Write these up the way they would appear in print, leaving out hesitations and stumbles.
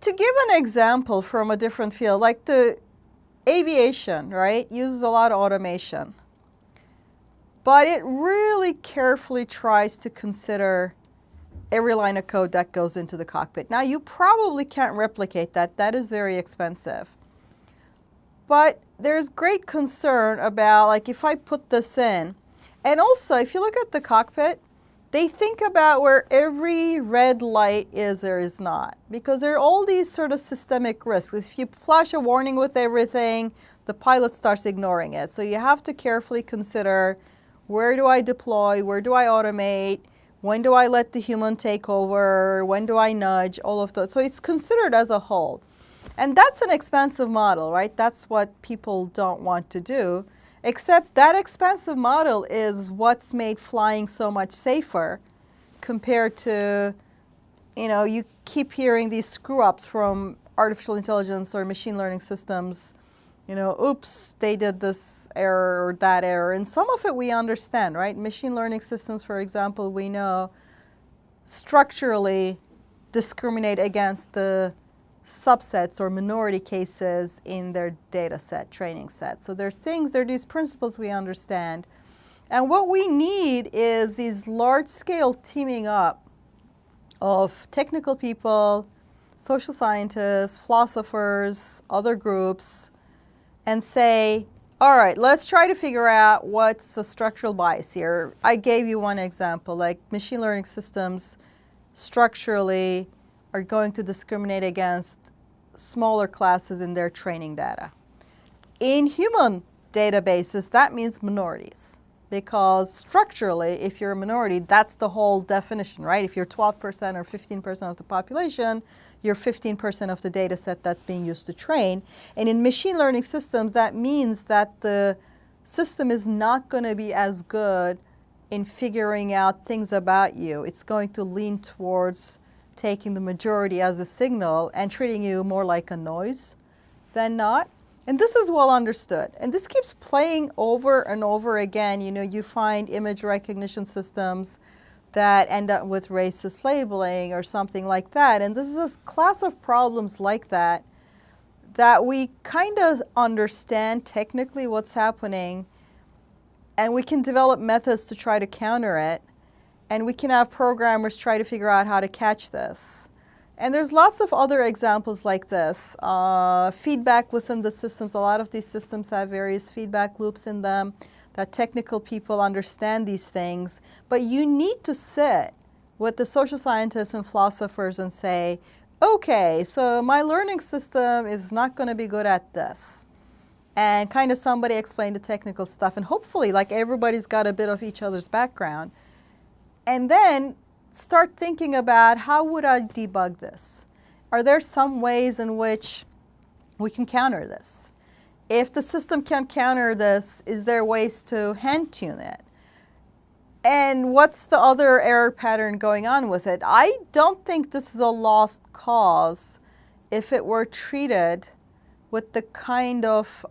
to give an example from a different field, like the aviation, right, uses a lot of automation. But it really carefully tries to consider every line of code that goes into the cockpit. Now, you probably can't replicate that. That is very expensive. But there's great concern about, like, if I put this in, and also, if you look at the cockpit, they think about where every red light is or is not, because there are all these sort of systemic risks. If you flash a warning with everything, the pilot starts ignoring it. So you have to carefully consider, where do I deploy, where do I automate, when do I let the human take over, when do I nudge, all of those. So it's considered as a whole. And that's an expensive model, right? That's what people don't want to do. Except that expensive model is what's made flying so much safer compared to, you know, you keep hearing these screw-ups from artificial intelligence or machine learning systems. You know, oops, they did this error or that error. And some of it we understand, right? Machine learning systems, for example, we know structurally discriminate against the subsets or minority cases in their data set, training set. So there are these principles we understand. And what we need is these large-scale teaming up of technical people, social scientists, philosophers, other groups, and say, all right, let's try to figure out what's the structural bias here. I gave you one example, like machine learning systems structurally are going to discriminate against smaller classes in their training data. In human databases, that means minorities, because structurally, if you're a minority, that's the whole definition, right? If you're 12% or 15% of the population, you're 15% of the data set that's being used to train. And in machine learning systems, that means that the system is not going to be as good in figuring out things about you. It's going to lean towards taking the majority as a signal and treating you more like a noise than not. And this is well understood. And this keeps playing over and over again. You know, you find image recognition systems that end up with racist labeling or something like that. And this is a class of problems like that that we kind of understand technically what's happening, and we can develop methods to try to counter it. And we can have programmers try to figure out how to catch this. And there's lots of other examples like this. Feedback within the systems. A lot of these systems have various feedback loops in them that technical people understand these things. But you need to sit with the social scientists and philosophers and say, okay, so my learning system is not going to be good at this. And kind of somebody explain the technical stuff. And hopefully, like, everybody's got a bit of each other's background. And then start thinking about, how would I debug this? Are there some ways in which we can counter this? If the system can't counter this, is there ways to hand tune it? And what's the other error pattern going on with it? I don't think this is a lost cause if it were treated with the kind of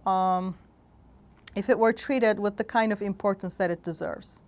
importance that it deserves.